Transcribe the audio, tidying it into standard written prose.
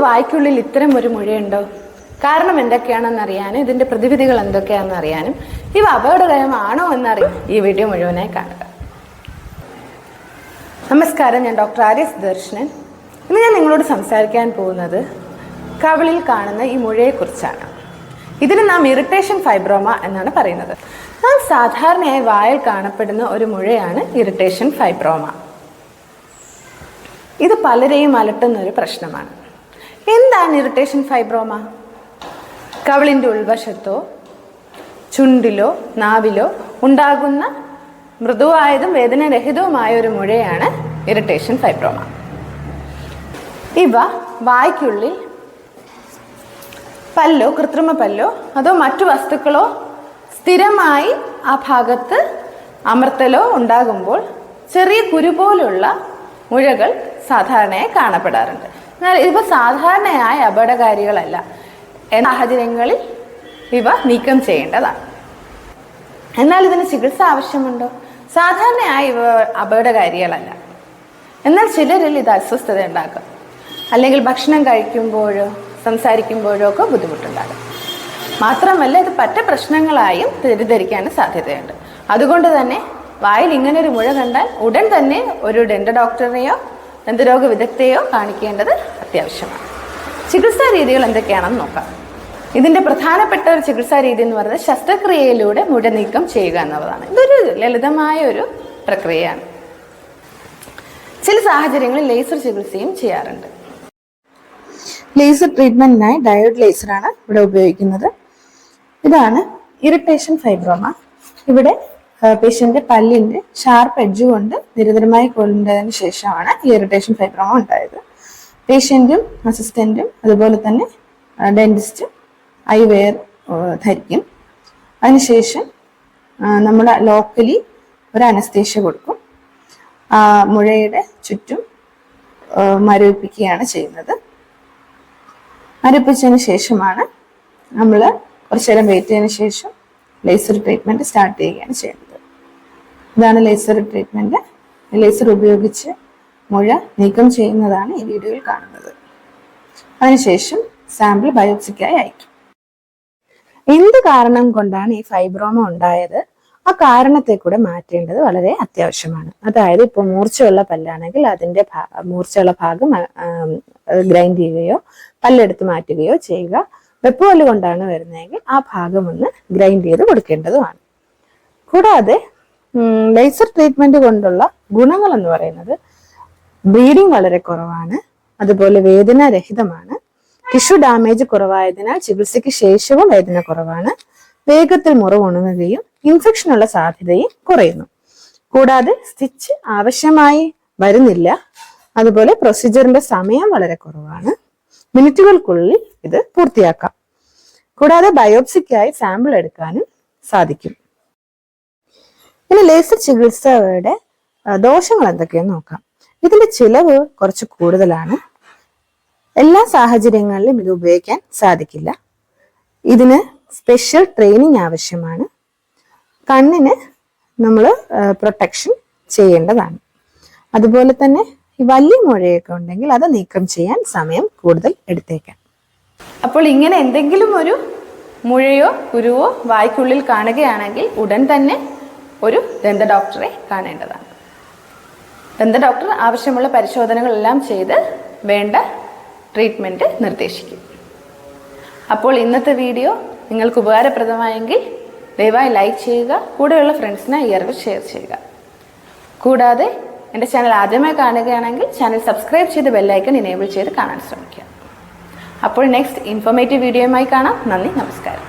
വായ്ക്കുള്ളിൽ ഇത്തരം ഒരു മുഴയുണ്ടോ? കാരണം എന്തൊക്കെയാണെന്ന് അറിയാനും ഇതിന്റെ പ്രതിവിധികൾ എന്തൊക്കെയാണെന്ന് അറിയാനും ഇവ അപകടകരമാണോ എന്നറിയാൻ ഈ വീഡിയോ മുഴുവനായി കാണുക. നമസ്കാരം, ഞാൻ ഡോക്ടർ ആര്യ സുദർശനൻ. ഇന്ന് ഞാൻ നിങ്ങളോട് സംസാരിക്കാൻ പോകുന്നത് കവിളിൽ കാണുന്ന ഈ മുഴയെക്കുറിച്ചാണ്. ഇതിന് നാം ഇറിറ്റേഷൻ ഫൈബ്രോമ എന്നാണ് പറയുന്നത്. നാം സാധാരണയായി വായിൽ കാണപ്പെടുന്ന ഒരു മുഴയാണ് ഇറിറ്റേഷൻ ഫൈബ്രോമ. ഇത് പലരെയും അലട്ടുന്ന ഒരു പ്രശ്നമാണ്. എന്താണ് ഇറിറ്റേഷൻ ഫൈബ്രോമ? കവിളിൻ്റെ ഉൾവശത്തോ ചുണ്ടിലോ നാവിലോ ഉണ്ടാകുന്ന മൃദുവായതും വേദനാരഹിതവുമായ ഒരു മുഴയാണ് ഇറിറ്റേഷൻ ഫൈബ്രോമ. ഇവ വായ്ക്കുള്ളിൽ പല്ലോ കൃത്രിമ പല്ലോ അതോ മറ്റു വസ്തുക്കളോ സ്ഥിരമായി ആ ഭാഗത്ത് അമർത്തലോ ഉണ്ടാകുമ്പോൾ ചെറിയ കുരു പോലുള്ള മുഴകൾ സാധാരണയായി കാണപ്പെടാറുണ്ട്. എന്നാൽ ഇവ സാധാരണയായ അപകടകാരികളല്ല. സാഹചര്യങ്ങളിൽ ഇവ നീക്കം ചെയ്യേണ്ടതാണ്. എന്നാൽ ഇതിന് ചികിത്സ ആവശ്യമുണ്ടോ? സാധാരണയായി ഇവ അപകടകാരികളല്ല. എന്നാൽ ചിലരിൽ ഇത് അസ്വസ്ഥത ഉണ്ടാക്കും, അല്ലെങ്കിൽ ഭക്ഷണം കഴിക്കുമ്പോഴോ സംസാരിക്കുമ്പോഴോ ഒക്കെ ബുദ്ധിമുട്ടുണ്ടാകും. മാത്രമല്ല ഇത് പറ്റ പ്രശ്നങ്ങളായും തെറ്റിദ്ധരിക്കാനും സാധ്യതയുണ്ട്. അതുകൊണ്ട് തന്നെ വായിൽ ഇങ്ങനൊരു മുഴ കണ്ടാൽ ഉടൻ തന്നെ ഒരു ഡെന്റൽ ദന്തരോഗ വിദഗ്ധയെയോ കാണിക്കേണ്ടത് അത്യാവശ്യമാണ്. ചികിത്സാ രീതികൾ എന്തൊക്കെയാണെന്ന് നോക്കാം. ഇതിൻ്റെ പ്രധാനപ്പെട്ട ഒരു ചികിത്സാ രീതി എന്ന് പറയുന്നത് ശസ്ത്രക്രിയയിലൂടെ മുഴ നീക്കം ചെയ്യുക എന്നുള്ളതാണ്. ഇതൊരു ലളിതമായ ഒരു പ്രക്രിയയാണ്. ചില സാഹചര്യങ്ങളിൽ ലേസർ ചികിത്സയും ചെയ്യാറുണ്ട്. ലേസർ ട്രീറ്റ്മെന്റിനായി ഡയോഡ് ലേസറാണ് ഇവിടെ ഉപയോഗിക്കുന്നത്. ഇതാണ് ഇറിറ്റേഷൻ ഫൈബ്രോമ. ഇവിടെ പേഷ്യന്റ് പല്ലിന്റെ ഷാർപ്പ് എഡ്ജ് കൊണ്ട് നിരന്തരമായി കൊല്ലുന്നതിന് ശേഷമാണ് ഈ ഇറിറ്റേഷൻ ഫൈബ്രോമ ഉണ്ടായത്. പേഷ്യന്റും അസിസ്റ്റന്റും അതുപോലെ തന്നെ ഡെന്റിസ്റ്റും ഐവെയർ ധരിക്കും. അതിനുശേഷം നമ്മൾ ലോക്കലി ഒരു അനസ്തേഷ്യ കൊടുക്കും. മുഴയുടെ ചുറ്റും മരവിപ്പിക്കുകയാണ് ചെയ്യുന്നത്. മരവിപ്പിച്ചതിന് ശേഷമാണ് നമ്മൾ കുറച്ചു നേരം വെയിറ്റ് ചെയ്തതിന് ശേഷം ലേസർ ട്രീറ്റ്മെന്റ് സ്റ്റാർട്ട് ചെയ്യുകയാണ് ചെയ്യുന്നത്. ഇതാണ് ലേസർ ട്രീറ്റ്മെന്റ്. ലേസർ ഉപയോഗിച്ച് മുഴ നീക്കം ചെയ്യുന്നതാണ് ഈ വീഡിയോയിൽ കാണുന്നത്. അതിനുശേഷം സാമ്പിൾ ബയോപ്സിക്കായി അയക്കും. എന്ത് കാരണം കൊണ്ടാണ് ഈ ഫൈബ്രോമ ഉണ്ടായത്, ആ കാരണത്തെ കൂടെ മാറ്റേണ്ടത് വളരെ അത്യാവശ്യമാണ്. അതായത് ഇപ്പോൾ മൂർച്ചയുള്ള പല്ലാണെങ്കിൽ അതിന്റെ മൂർച്ചയുള്ള ഭാഗം ഗ്രൈൻഡ് ചെയ്യുകയോ പല്ലെടുത്ത് മാറ്റുകയോ ചെയ്യുക. വെപ്പുപല്ല് കൊണ്ടാണ് വരുന്നതെങ്കിൽ ആ ഭാഗം ഒന്ന് ഗ്രൈൻഡ് ചെയ്ത് കൊടുക്കേണ്ടതുമാണ്. കൂടാതെ ലേസർ ട്രീറ്റ്മെന്റ് കൊണ്ടുള്ള ഗുണങ്ങൾ എന്ന് പറയുന്നത് ബ്ലീഡിങ് വളരെ കുറവാണ്, അതുപോലെ വേദനാരഹിതമാണ്, ടിഷ്യൂ ഡാമേജ് കുറവായതിനാൽ ചികിത്സയ്ക്ക് ശേഷവും വേദന കുറവാണ്, വേഗത്തിൽ മുറിവ് ഉണങ്ങുകയും ഇൻഫെക്ഷനുള്ള സാധ്യതയും കുറയുന്നു. കൂടാതെ സ്റ്റിച്ച് ആവശ്യമായി വരുന്നില്ല. അതുപോലെ പ്രൊസീജിയറിന്റെ സമയം വളരെ കുറവാണ്, മിനിറ്റുകൾക്കുള്ളിൽ ഇത് പൂർത്തിയാക്കാം. കൂടാതെ ബയോപ്സിക്കായി സാമ്പിൾ എടുക്കാനും സാധിക്കും. ഇനി ലേസർ ചികിത്സയുടെ ദോഷങ്ങൾ എന്തൊക്കെയെന്ന് നോക്കാം. ഇതിന്റെ ചിലവ് കുറച്ച് കൂടുതലാണ്. എല്ലാ സാഹചര്യങ്ങളിലും ഇത് ഉപയോഗിക്കാൻ സാധിക്കില്ല. ഇതിന് സ്പെഷ്യൽ ട്രെയിനിങ് ആവശ്യമാണ്. കണ്ണിന് നമ്മൾ പ്രൊട്ടക്ഷൻ ചെയ്യേണ്ടതാണ്. അതുപോലെ തന്നെ വലിയ മുഴയൊക്കെ ഉണ്ടെങ്കിൽ അത് നീക്കം ചെയ്യാൻ സമയം കൂടുതൽ എടുത്തേക്കാം. അപ്പോൾ ഇങ്ങനെ എന്തെങ്കിലും ഒരു മുഴയോ കുരുവോ വായ്ക്കുള്ളിൽ കാണുകയാണെങ്കിൽ ഉടൻ തന്നെ ഒരു ദന്ത ഡോക്ടറെ കാണേണ്ടതാണ്. ദന്ത ഡോക്ടർ ആവശ്യമുള്ള പരിശോധനകളെല്ലാം ചെയ്ത് വേണ്ട ട്രീറ്റ്മെൻറ്റ് നിർദ്ദേശിക്കും. അപ്പോൾ ഇന്നത്തെ വീഡിയോ നിങ്ങൾക്ക് ഉപകാരപ്രദമായെങ്കിൽ ദയവായി ലൈക്ക് ചെയ്യുക, കൂടെയുള്ള ഫ്രണ്ട്സിനെ ഈ അറിവ് ഷെയർ ചെയ്യുക. കൂടാതെ എൻ്റെ ചാനൽ ആദ്യമായി കാണുകയാണെങ്കിൽ ചാനൽ സബ്സ്ക്രൈബ് ചെയ്ത് ബെല്ലൈക്കൺ എനേബിൾ ചെയ്ത് കാണാൻ ശ്രമിക്കുക. അപ്പോൾ നെക്സ്റ്റ് ഇൻഫോർമേറ്റീവ് വീഡിയോയുമായി കാണാം. നന്ദി, നമസ്കാരം.